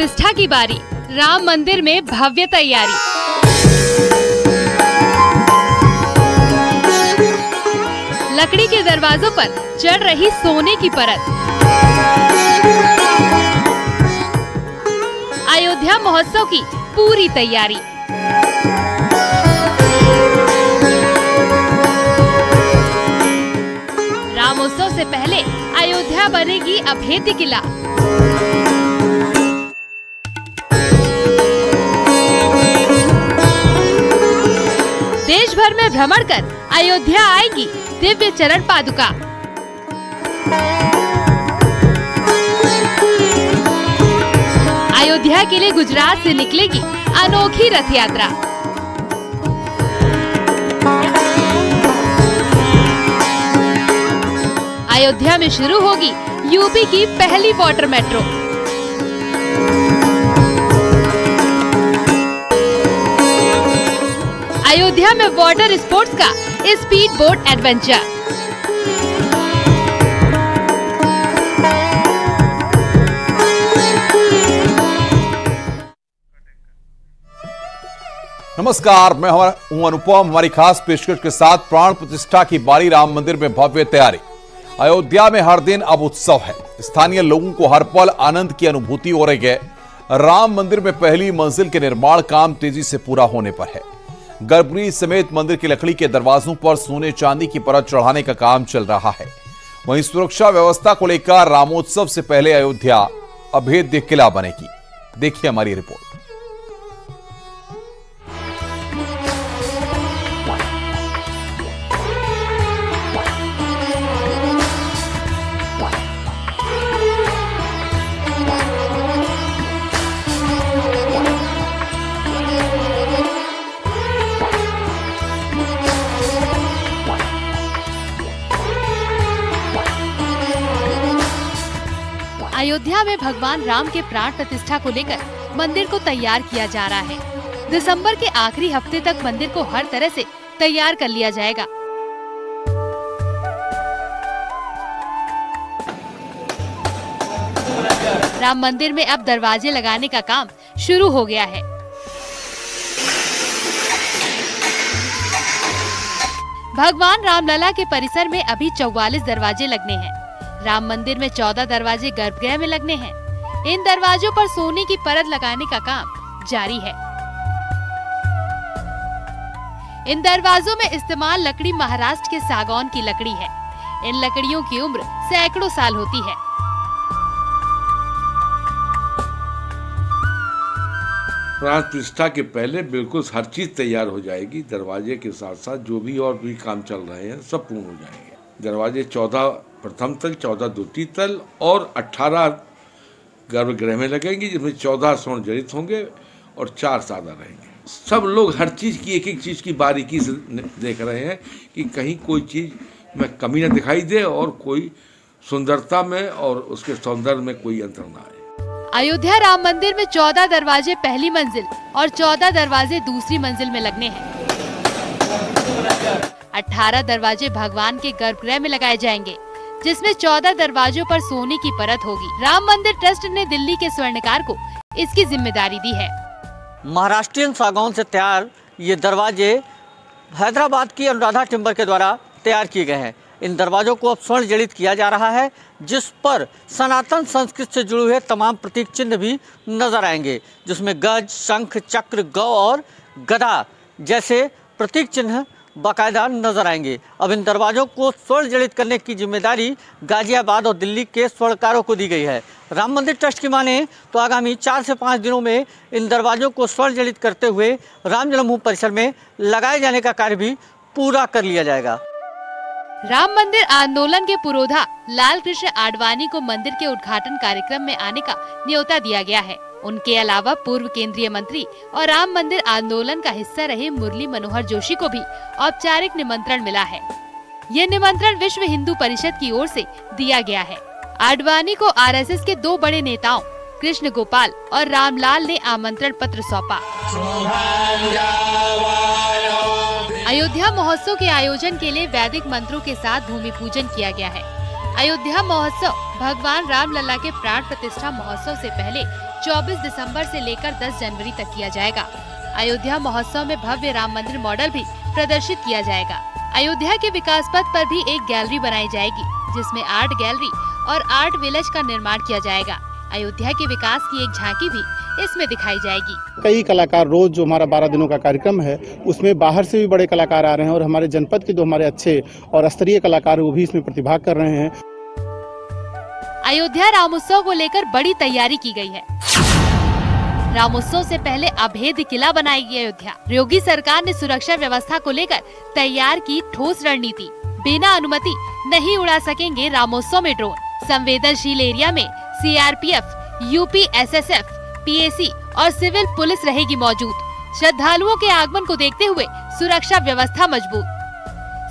प्रतिष्ठा की बारी, राम मंदिर में भव्य तैयारी। लकड़ी के दरवाजों पर चढ़ रही सोने की परत। अयोध्या महोत्सव की पूरी तैयारी। रामोत्सव से पहले अयोध्या बनेगी अभेद्य किला। देश भर में भ्रमण कर अयोध्या आएगी दिव्य चरण पादुका। अयोध्या के लिए गुजरात से निकलेगी अनोखी रथ यात्रा। अयोध्या में शुरू होगी यूपी की पहली वाटर मेट्रो। अयोध्या में वाटर स्पोर्ट्स का स्पीड बोट एडवेंचर। नमस्कार, मैं हूं अनुपम। हमारी खास पेशकश के साथ प्राण प्रतिष्ठा की बारी, राम मंदिर में भव्य तैयारी। अयोध्या में हर दिन अब उत्सव है। स्थानीय लोगों को हर पल आनंद की अनुभूति हो रही है। राम मंदिर में पहली मंजिल के निर्माण काम तेजी से पूरा होने पर है। गर्भगृह समेत मंदिर की लकड़ी के दरवाजों पर सोने चांदी की परत चढ़ाने का काम चल रहा है। वहीं सुरक्षा व्यवस्था को लेकर रामोत्सव से पहले अयोध्या अभेद्य किला बनेगी। देखिए हमारी रिपोर्ट। अयोध्या में भगवान राम के प्राण प्रतिष्ठा को लेकर मंदिर को तैयार किया जा रहा है। दिसंबर के आखिरी हफ्ते तक मंदिर को हर तरह से तैयार कर लिया जाएगा। राम मंदिर में अब दरवाजे लगाने का काम शुरू हो गया है। भगवान रामलला के परिसर में अभी 44 दरवाजे लगने हैं। राम मंदिर में 14 दरवाजे गर्भगृह में लगने हैं। इन दरवाजों पर सोने की परत लगाने का काम जारी है। इन दरवाजों में इस्तेमाल लकड़ी महाराष्ट्र के सागौन की लकड़ी है। इन लकड़ियों की उम्र सैकड़ों साल होती है। प्राण प्रतिष्ठा के पहले बिल्कुल हर चीज तैयार हो जाएगी। दरवाजे के साथ साथ जो भी और भी काम चल रहे हैं सब पूर्ण हो जाएंगे। दरवाजे 14 प्रथम तल, 14 द्वितीय तल और 18 गर्भगृह में लगेंगे, जिसमें 14 स्वर्ण जड़ित होंगे और 4 सादा रहेंगे। सब लोग हर चीज की एक एक चीज की बारीकी से देख रहे हैं कि कहीं कोई चीज में कमी न दिखाई दे और कोई सुंदरता में और उसके सौंदर्य में कोई अंतर न आए। अयोध्या राम मंदिर में 14 दरवाजे पहली मंजिल और 14 दरवाजे दूसरी मंजिल में लगने हैं। 18 दरवाजे भगवान के गर्भगृह में लगाए जाएंगे, जिसमें 14 दरवाजों पर सोने की परत होगी। राम मंदिर ट्रस्ट ने दिल्ली के स्वर्णकार को इसकी जिम्मेदारी दी है। महाराष्ट्रियन सागौन से तैयार ये दरवाजे हैदराबाद की अनुराधा टिम्बर के द्वारा तैयार किए गए हैं। इन दरवाजों को अब स्वर्ण जड़ित किया जा रहा है, जिस पर सनातन संस्कृति से जुड़े हुए तमाम प्रतीक चिन्ह भी नजर आएंगे, जिसमें गज, शंख, चक्र, गौ और गदा जैसे प्रतीक चिन्ह बाकायदा नजर आएंगे। अब इन दरवाजों को स्वर्ण जड़ित करने की जिम्मेदारी गाजियाबाद और दिल्ली के स्वर्णकारों को दी गई है। राम मंदिर ट्रस्ट की माने तो आगामी 4 से 5 दिनों में इन दरवाजों को स्वर्ण जड़ित करते हुए राम जन्मभूमि परिसर में लगाए जाने का कार्य भी पूरा कर लिया जाएगा। राम मंदिर आंदोलन के पुरोधा लाल कृष्ण आडवाणी को मंदिर के उद्घाटन कार्यक्रम में आने का न्योता दिया गया है। उनके अलावा पूर्व केंद्रीय मंत्री और राम मंदिर आंदोलन का हिस्सा रहे मुरली मनोहर जोशी को भी औपचारिक निमंत्रण मिला है। ये निमंत्रण विश्व हिंदू परिषद की ओर से दिया गया है। आडवाणी को आरएसएस के 2 बड़े नेताओं कृष्ण गोपाल और रामलाल ने आमंत्रण पत्र सौंपा। अयोध्या महोत्सव के आयोजन के लिए वैदिक मंत्रों के साथ भूमि पूजन किया गया है। अयोध्या महोत्सव भगवान रामलला के प्राण प्रतिष्ठा महोत्सव से पहले 24 दिसंबर से लेकर 10 जनवरी तक किया जाएगा। अयोध्या महोत्सव में भव्य राम मंदिर मॉडल भी प्रदर्शित किया जाएगा। अयोध्या के विकास पथ पर भी एक गैलरी बनाई जाएगी, जिसमें आर्ट गैलरी और आर्ट विलेज का निर्माण किया जाएगा। अयोध्या के विकास की एक झांकी भी इसमें दिखाई जाएगी। कई कलाकार, रोज जो हमारा 12 दिनों का कार्यक्रम है उसमें बाहर से भी बड़े कलाकार आ रहे हैं और हमारे जनपद के जो हमारे अच्छे और स्तरीय कलाकार हैं वो भी इसमें प्रतिभाग कर रहे हैं। अयोध्या रामोत्सव को लेकर बड़ी तैयारी की गई है। रामोत्सव से पहले अभेद्य किला बनाएगी अयोध्या। योगी सरकार ने सुरक्षा व्यवस्था को लेकर तैयार की ठोस रणनीति। बिना अनुमति नहीं उड़ा सकेंगे रामोत्सव में ड्रोन। संवेदनशील एरिया में सीआरपीएफ, यूपी एसएसएफ, पीएसी और सिविल पुलिस रहेगी मौजूद। श्रद्धालुओं के आगमन को देखते हुए सुरक्षा व्यवस्था मजबूत।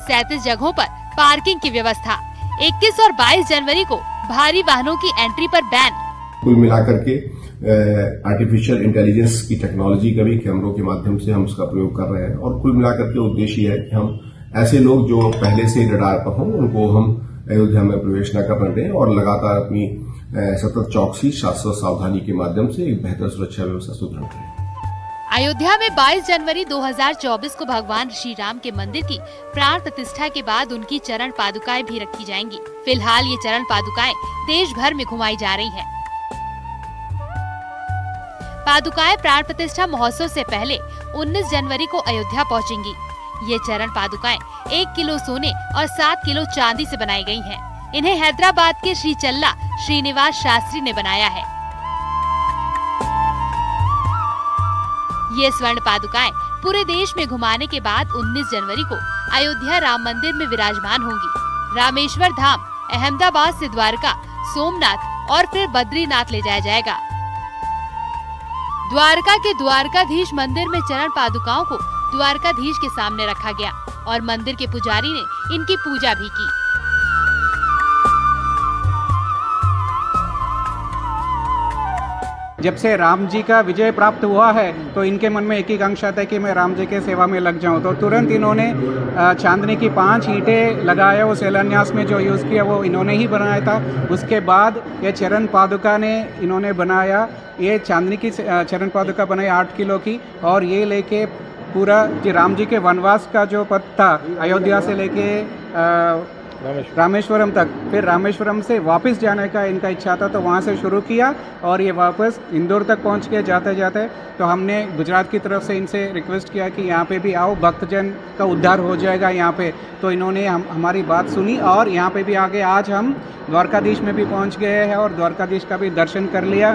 37 जगहों पर पार्किंग की व्यवस्था। 21 और 22 जनवरी को भारी वाहनों की एंट्री पर बैन। कुल मिलाकर के आर्टिफिशियल इंटेलिजेंस की टेक्नोलॉजी का भी कैमरों के माध्यम से हम उसका प्रयोग कर रहे हैं और कुल मिलाकर के उद्देश्य है कि हम ऐसे लोग जो पहले से रडार पर हों उनको हम अयोध्या में प्रवेश न करने दें और लगातार अपनी सतत चौकसी, शाश्वत सावधानी के माध्यम से एक बेहतर सुरक्षा व्यवस्था सुदृढ़ करें। अयोध्या में 22 जनवरी 2024 को भगवान श्री राम के मंदिर की प्राण प्रतिष्ठा के बाद उनकी चरण पादुकाएं भी रखी जाएंगी। फिलहाल ये चरण पादुकाएं देश भर में घुमाई जा रही हैं। पादुकाएं प्राण प्रतिष्ठा महोत्सव से पहले 19 जनवरी को अयोध्या पहुंचेंगी। ये चरण पादुकाएं 1 किलो सोने और 7 किलो चांदी से बनाई गई हैं। इन्हें हैदराबाद के श्री चल्ला श्रीनिवास शास्त्री ने बनाया है। ये स्वर्ण पादुकाएं पूरे देश में घुमाने के बाद 19 जनवरी को अयोध्या राम मंदिर में विराजमान होंगी। रामेश्वर धाम, अहमदाबाद से द्वारका, सोमनाथ और फिर बद्रीनाथ ले जाया जाएगा। द्वारका के द्वारकाधीश मंदिर में चरण पादुकाओं को द्वारकाधीश के सामने रखा गया और मंदिर के पुजारी ने इनकी पूजा भी की। जब से राम जी का विजय प्राप्त हुआ है तो इनके मन में एक ही आकांक्षा था कि मैं राम जी के सेवा में लग जाऊं। तो तुरंत इन्होंने चांदनी की 5 ईंटें लगाया। वो शिलान्यास में जो यूज़ किया वो इन्होंने ही बनाया था। उसके बाद ये चरण पादुका ने इन्होंने बनाया। ये चांदनी की चरण पादुका बनाई 8 किलो की और ये लेके पूरा राम जी के वनवास का जो पथ था अयोध्या से लेके रामेश्वरम तक, फिर रामेश्वरम से वापस जाने का इनका इच्छा था तो वहाँ से शुरू किया और ये वापस इंदौर तक पहुँच के जाते जाते तो हमने गुजरात की तरफ से इनसे रिक्वेस्ट किया कि यहाँ पे भी आओ, भक्तजन का उद्धार हो जाएगा यहाँ पे। तो इन्होंने हमारी बात सुनी और यहाँ पे भी आगे आज हम द्वारकाधीश में भी पहुँच गए हैं और द्वारकाधीश का भी दर्शन कर लिया।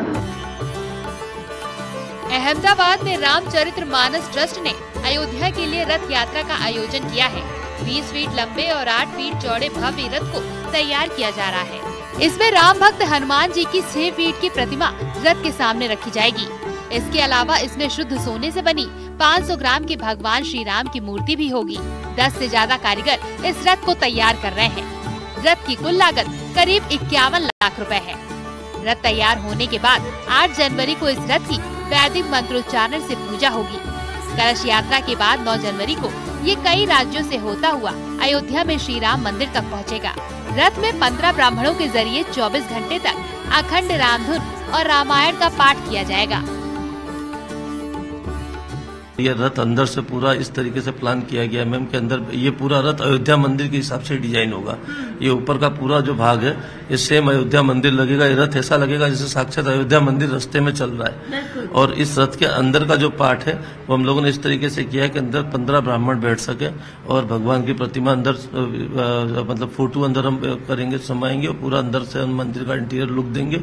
अहमदाबाद में रामचरित्र मानस ट्रस्ट ने अयोध्या के लिए रथ यात्रा का आयोजन किया है। 20 फीट लंबे और 8 फीट चौड़े भव्य रथ को तैयार किया जा रहा है। इसमें राम भक्त हनुमान जी की 6 फीट की प्रतिमा रथ के सामने रखी जाएगी। इसके अलावा इसमें शुद्ध सोने से बनी 500 ग्राम की भगवान श्री राम की मूर्ति भी होगी। 10 से ज्यादा कारीगर इस रथ को तैयार कर रहे हैं। रथ की कुल लागत करीब 51 लाख रुपए है। रथ तैयार होने के बाद 8 जनवरी को इस रथ की वैदिक मंत्रोच्चारण से पूजा होगी। कलश यात्रा के बाद 9 जनवरी को ये कई राज्यों से होता हुआ अयोध्या में श्री राम मंदिर तक पहुंचेगा। रथ में 15 ब्राह्मणों के जरिए 24 घंटे तक अखंड रामधुन और रामायण का पाठ किया जाएगा। ये रथ अंदर से पूरा इस तरीके से प्लान किया गया मैम के अंदर ये पूरा रथ अयोध्या मंदिर के हिसाब से डिजाइन होगा। ये ऊपर का पूरा जो भाग है ये सेम अयोध्या मंदिर लगेगा। ये रथ ऐसा लगेगा जैसे साक्षात अयोध्या मंदिर रास्ते में चल रहा है। और इस रथ के अंदर का जो पार्ट है वो हम लोगों ने इस तरीके से किया कि अंदर 15 ब्राह्मण बैठ सके और भगवान की प्रतिमा अंदर मतलब फोटो अंदर हम करेंगे, समाएंगे और पूरा अंदर से हम मंदिर का इंटीरियर लुक देंगे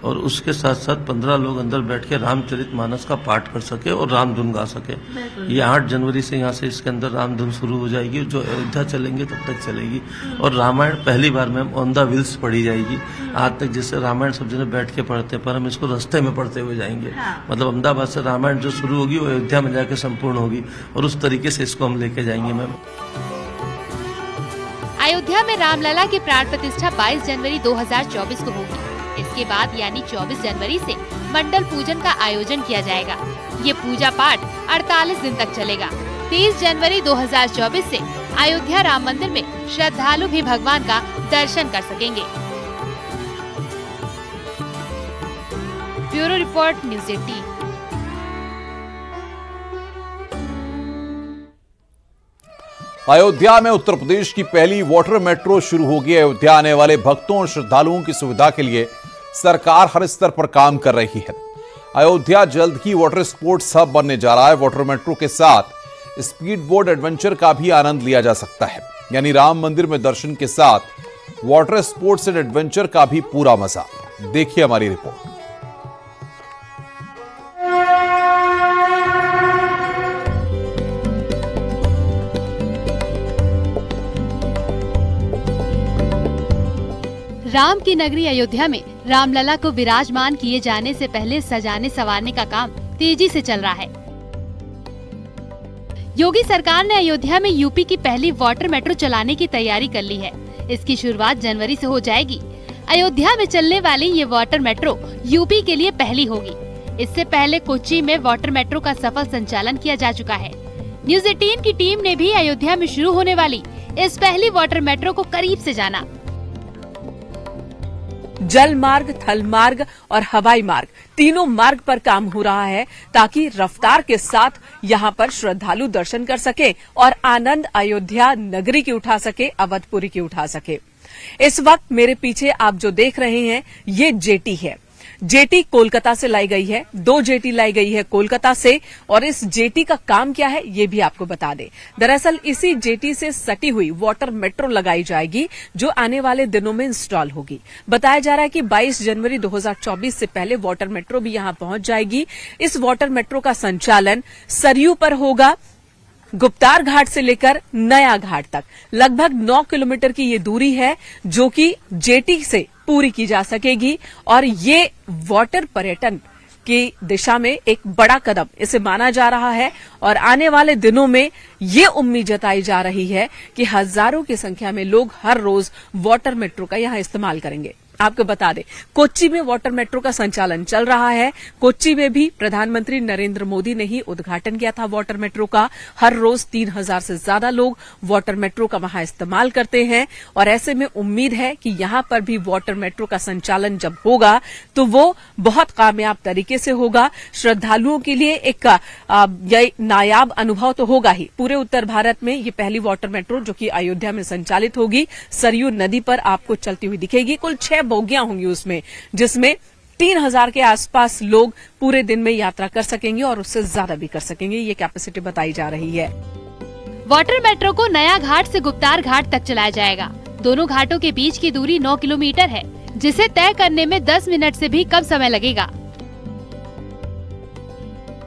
और उसके साथ साथ 15 लोग अंदर बैठ के रामचरितमानस का पाठ कर सके और रामधुन गा सके। ये 8 जनवरी से यहाँ से इसके अंदर रामधुन शुरू हो जाएगी। जो अयोध्या चलेंगे तब तक चलेगी और रामायण पहली बार मैम ऑन द व्हील्स पढ़ी जाएगी। आज तक जैसे रामायण सब जने बैठ के पढ़ते पर हम इसको रास्ते में पढ़ते हुए जाएंगे। मतलब अहमदाबाद से रामायण जो शुरू होगी वो अयोध्या में जाके संपूर्ण होगी और उस तरीके से इसको हम लेके जाएंगे मैम। अयोध्या में रामलला की प्राण प्रतिष्ठा 22 जनवरी 2024 को होगी। इसके बाद यानी 24 जनवरी से मंडल पूजन का आयोजन किया जाएगा। ये पूजा पाठ 48 दिन तक चलेगा। 30 जनवरी 2024 से अयोध्या राम मंदिर में श्रद्धालु भी भगवान का दर्शन कर सकेंगे। Bureau report news 18। अयोध्या में उत्तर प्रदेश की पहली वाटर मेट्रो शुरू होगी। अयोध्या आने वाले भक्तों और श्रद्धालुओं की सुविधा के लिए सरकार हर स्तर पर काम कर रही है। अयोध्या जल्द ही वाटर स्पोर्ट्स हब बनने जा रहा है। वाटर मेट्रो के साथ स्पीड बोट एडवेंचर का भी आनंद लिया जा सकता है, यानी राम मंदिर में दर्शन के साथ वाटर स्पोर्ट्स एंड एडवेंचर का भी पूरा मजा। देखिए हमारी रिपोर्ट। राम की नगरी अयोध्या में रामलला को विराजमान किए जाने से पहले सजाने संवारने का काम तेजी से चल रहा है। योगी सरकार ने अयोध्या में यूपी की पहली वाटर मेट्रो चलाने की तैयारी कर ली है। इसकी शुरुआत जनवरी से हो जाएगी। अयोध्या में चलने वाली ये वाटर मेट्रो यूपी के लिए पहली होगी। इससे पहले कोच्चि में वाटर मेट्रो का सफल संचालन किया जा चुका है। न्यूज़ 18 की टीम ने भी अयोध्या में शुरू होने वाली इस पहली वाटर मेट्रो को करीब से जाना। जल मार्ग, थल मार्ग और हवाई मार्ग तीनों मार्ग पर काम हो रहा है ताकि रफ्तार के साथ यहां पर श्रद्धालु दर्शन कर सके और आनंद अयोध्या नगरी की उठा सके, अवधपुरी की उठा सके। इस वक्त मेरे पीछे आप जो देख रहे हैं ये जेटी है। जेटी कोलकाता से लाई गई है। 2 जेटी लाई गई है कोलकाता से और इस जेटी का काम क्या है ये भी आपको बता दें। दरअसल इसी जेटी से सटी हुई वाटर मेट्रो लगाई जाएगी जो आने वाले दिनों में इंस्टॉल होगी। बताया जा रहा है कि 22 जनवरी 2024 से पहले वाटर मेट्रो भी यहां पहुंच जाएगी। इस वाटर मेट्रो का संचालन सरयू पर होगा। गुप्तार घाट से लेकर नया घाट तक लगभग 9 किलोमीटर की ये दूरी है जो कि जेटी से पूरी की जा सकेगी और ये वाटर पर्यटन की दिशा में एक बड़ा कदम इसे माना जा रहा है। और आने वाले दिनों में ये उम्मीद जताई जा रही है कि हजारों की संख्या में लोग हर रोज वाटर मेट्रो का यहां इस्तेमाल करेंगे। आपको बता दें कोच्चि में वाटर मेट्रो का संचालन चल रहा है। कोच्चि में भी प्रधानमंत्री नरेंद्र मोदी ने ही उद्घाटन किया था वाटर मेट्रो का। हर रोज 3000 से ज्यादा लोग वाटर मेट्रो का वहां इस्तेमाल करते हैं और ऐसे में उम्मीद है कि यहां पर भी वाटर मेट्रो का संचालन जब होगा तो वो बहुत कामयाब तरीके से होगा। श्रद्धालुओं के लिए एक नायाब अनुभव तो होगा ही। पूरे उत्तर भारत में ये पहली वाटर मेट्रो जो कि अयोध्या में संचालित होगी सरयू नदी पर आपको चलती हुई दिखेगी। कुल 6 बोगियां होंगी उसमें, जिसमें 3000 के आसपास लोग पूरे दिन में यात्रा कर सकेंगे और उससे ज्यादा भी कर सकेंगे। ये कैपेसिटी बताई जा रही है। वाटर मेट्रो को नया घाट से गुप्तार घाट तक चलाया जाएगा। दोनों घाटों के बीच की दूरी 9 किलोमीटर है, जिसे तय करने में 10 मिनट से भी कम समय लगेगा।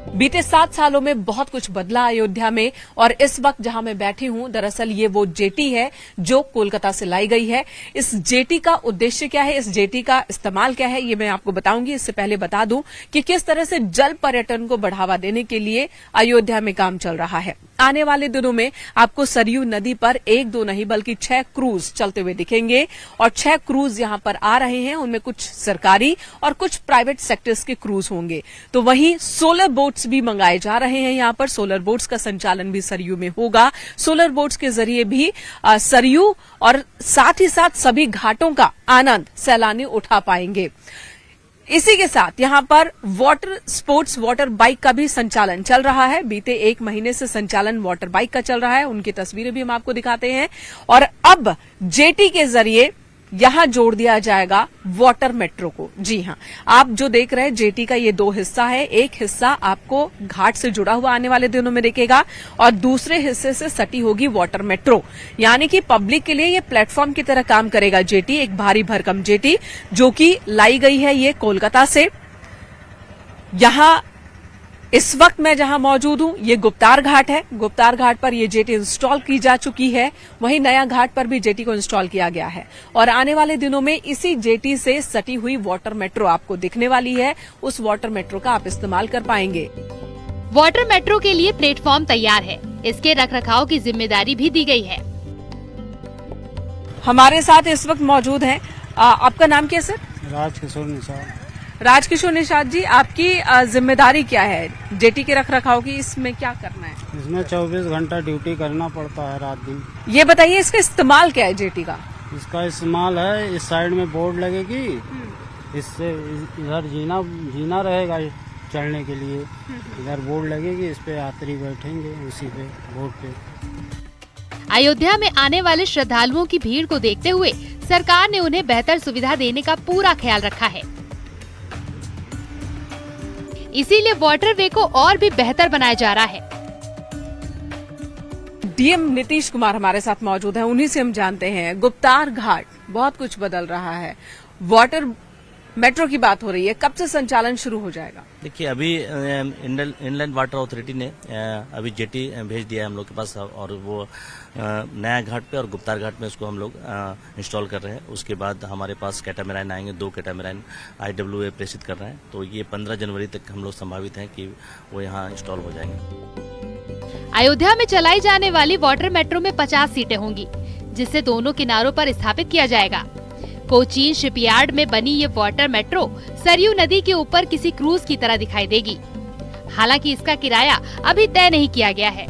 बीते 7 सालों में बहुत कुछ बदला अयोध्या में और इस वक्त जहां मैं बैठी हूं दरअसल ये वो जेटी है जो कोलकाता से लाई गई है। इस जेटी का उद्देश्य क्या है, इस जेटी का इस्तेमाल क्या है, ये मैं आपको बताऊंगी। इससे पहले बता दूं कि किस तरह से जल पर्यटन को बढ़ावा देने के लिए अयोध्या में काम चल रहा है। आने वाले दिनों में आपको सरयू नदी पर 1-2 नहीं बल्कि 6 क्रूज चलते हुए दिखेंगे और 6 क्रूज यहां पर आ रहे हैं। उनमें कुछ सरकारी और कुछ प्राइवेट सेक्टर्स के क्रूज होंगे। तो वहीं सोलर बोट्स भी मंगाए जा रहे हैं। यहां पर सोलर बोट्स का संचालन भी सरयू में होगा। सोलर बोट्स के जरिए भी सरयू और साथ ही साथ सभी घाटों का आनंद सैलानी उठा पाएंगे। इसी के साथ यहां पर वाटर स्पोर्ट्स वाटर बाइक का भी संचालन चल रहा है। बीते 1 महीने से संचालन वाटर बाइक का चल रहा है। उनकी तस्वीरें भी हम आपको दिखाते हैं। और अब जेटी के जरिए यहां जोड़ दिया जाएगा वाटर मेट्रो को। जी हां, आप जो देख रहे हैं जेटी का ये 2 हिस्सा है। एक हिस्सा आपको घाट से जुड़ा हुआ आने वाले दिनों में दिखेगा और दूसरे हिस्से से सटी होगी वाटर मेट्रो। यानी कि पब्लिक के लिए ये प्लेटफॉर्म की तरह काम करेगा जेटी, एक भारी भरकम जेटी जो कि लाई गई है ये कोलकाता से। यहां इस वक्त मैं जहां मौजूद हूं ये गुप्तार घाट है। गुप्तार घाट पर ये जेटी इंस्टॉल की जा चुकी है। वहीं नया घाट पर भी जेटी को इंस्टॉल किया गया है और आने वाले दिनों में इसी जेटी से सटी हुई वाटर मेट्रो आपको दिखने वाली है। उस वाटर मेट्रो का आप इस्तेमाल कर पाएंगे। वाटर मेट्रो के लिए प्लेटफॉर्म तैयार है। इसके रखरखाव की जिम्मेदारी भी दी गई है। हमारे साथ इस वक्त मौजूद हैं। आपका नाम क्या सर? राजकिशोर निषाद। राजकिशोर निषाद जी, आपकी जिम्मेदारी क्या है जेटी के रखरखाव की? इसमें क्या करना है? इसमें 24 घंटा ड्यूटी करना पड़ता है रात दिन। ये बताइए इसका इस्तेमाल क्या है जेटी का? इसका इस्तेमाल है, इस साइड में बोर्ड लगेगी इससे इधर जीना रहेगा चढ़ने के लिए। इधर बोर्ड लगेगी, इस पे यात्री बैठेंगे, उसी पे बोर्ड पे। अयोध्या में आने वाले श्रद्धालुओं की भीड़ को देखते हुए सरकार ने उन्हें बेहतर सुविधा देने का पूरा ख्याल रखा है। इसीलिए वाटरवे को और भी बेहतर बनाया जा रहा है। डीएम नीतीश कुमार हमारे साथ मौजूद हैं, उन्हीं से हम जानते हैं गुप्तार घाट बहुत कुछ बदल रहा है, वाटर मेट्रो की बात हो रही है, कब से संचालन शुरू हो जाएगा? देखिए, अभी इनलैंड वाटर अथॉरिटी ने अभी जेटी भेज दिया है हम लोग के पास, और वो नया घाट पे और गुप्तार घाट में उसको हम लोग इंस्टॉल कर रहे हैं। उसके बाद हमारे पास कैटामैराइन आएंगे, 2 कैटामैराइन IWA प्रेषित कर रहे हैं, तो ये 15 जनवरी तक हम लोग संभावित हैं कि वो यहाँ इंस्टॉल हो जाएंगे। अयोध्या में चलाई जाने वाली वाटर मेट्रो में 50 सीटें होंगी, जिसे दोनों किनारों पर स्थापित किया जाएगा। कोचीन शिपयार्ड में बनी ये वाटर मेट्रो सरयू नदी के ऊपर किसी क्रूज की तरह दिखाई देगी। हालांकि इसका किराया अभी तय नहीं किया गया है।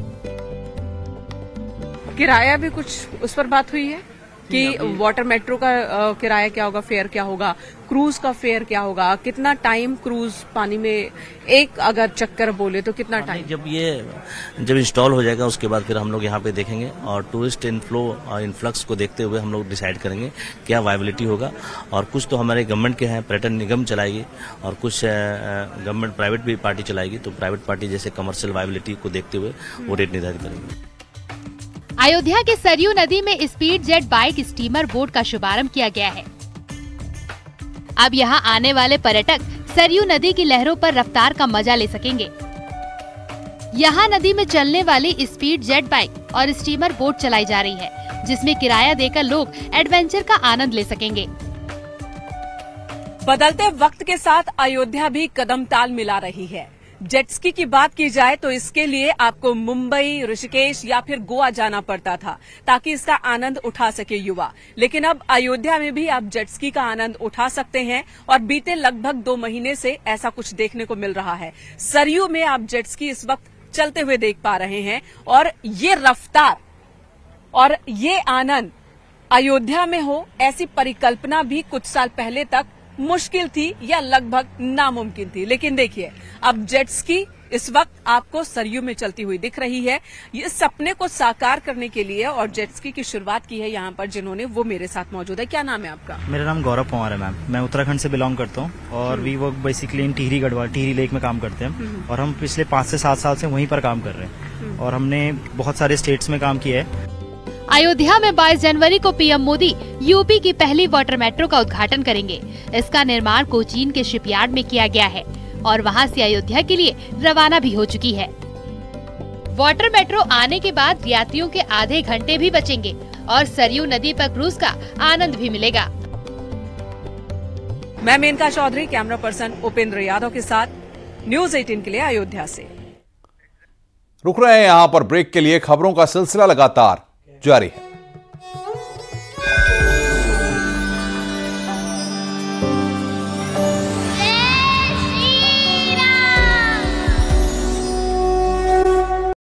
किराया भी कुछ उस पर बात हुई है कि वाटर मेट्रो का किराया क्या होगा, फेयर क्या होगा, क्रूज का फेयर क्या होगा, कितना टाइम क्रूज पानी में एक अगर चक्कर बोले तो कितना टाइम? जब इंस्टॉल हो जाएगा उसके बाद फिर हम लोग यहाँ पे देखेंगे और टूरिस्ट इनफ्लो और इनफ्लक्स को देखते हुए हम लोग डिसाइड करेंगे क्या वायबिलिटी होगा। और कुछ तो हमारे गवर्नमेंट के हैं, पर्यटन निगम चलाएगी, और कुछ गवर्नमेंट प्राइवेट भी पार्टी चलाएगी, तो प्राइवेट पार्टी जैसे कमर्शियल वायबिलिटी को देखते हुए वो रेट निर्धारित करेंगे। अयोध्या के सरयू नदी में speed jet bike steamer boat का शुभारंभ किया गया है। अब यहाँ आने वाले पर्यटक सरयू नदी की लहरों पर रफ्तार का मजा ले सकेंगे। यहाँ नदी में चलने वाली स्पीड जेट बाइक और स्टीमर बोट चलाई जा रही है, जिसमें किराया देकर लोग एडवेंचर का आनंद ले सकेंगे। बदलते वक्त के साथ अयोध्या भी कदम ताल मिला रही है। जेट स्की की बात की जाए तो इसके लिए आपको मुंबई, ऋषिकेश या फिर गोवा जाना पड़ता था ताकि इसका आनंद उठा सके युवा। लेकिन अब अयोध्या में भी आप जेट स्की का आनंद उठा सकते हैं और बीते लगभग 2 महीने से ऐसा कुछ देखने को मिल रहा है। सरयू में आप जेट स्की इस वक्त चलते हुए देख पा रहे हैं, और ये रफ्तार और ये आनंद अयोध्या में हो ऐसी परिकल्पना भी कुछ साल पहले तक मुश्किल थी या लगभग नामुमकिन थी। लेकिन देखिए, अब जेट स्की इस वक्त आपको सरयू में चलती हुई दिख रही है। ये सपने को साकार करने के लिए और जेट स्की की शुरुआत की है यहाँ पर जिन्होंने, वो मेरे साथ मौजूद है। क्या नाम है आपका? मेरा नाम गौरव पवार है मैम। मैं उत्तराखंड से बिलोंग करता हूँ और we work basically in Tehri Garhwal, Tehri lake में काम करते हैं, और हम पिछले 5 से 7 साल से वहीं पर काम कर रहे हैं, और हमने बहुत सारे स्टेट्स में काम किया है। अयोध्या में 22 जनवरी को पीएम मोदी यूपी की पहली वाटर मेट्रो का उद्घाटन करेंगे। इसका निर्माण कोचीन के शिपयार्ड में किया गया है और वहां से अयोध्या के लिए रवाना भी हो चुकी है। वाटर मेट्रो आने के बाद यात्रियों के आधे घंटे भी बचेंगे और सरयू नदी पर क्रूज का आनंद भी मिलेगा। मैं मेनका चौधरी, कैमरा पर्सन उपेंद्र यादव के साथ, न्यूज़ 18 के लिए अयोध्या से। रुक रहे हैं यहाँ पर ब्रेक के लिए। खबरों का सिलसिला लगातार जारी है।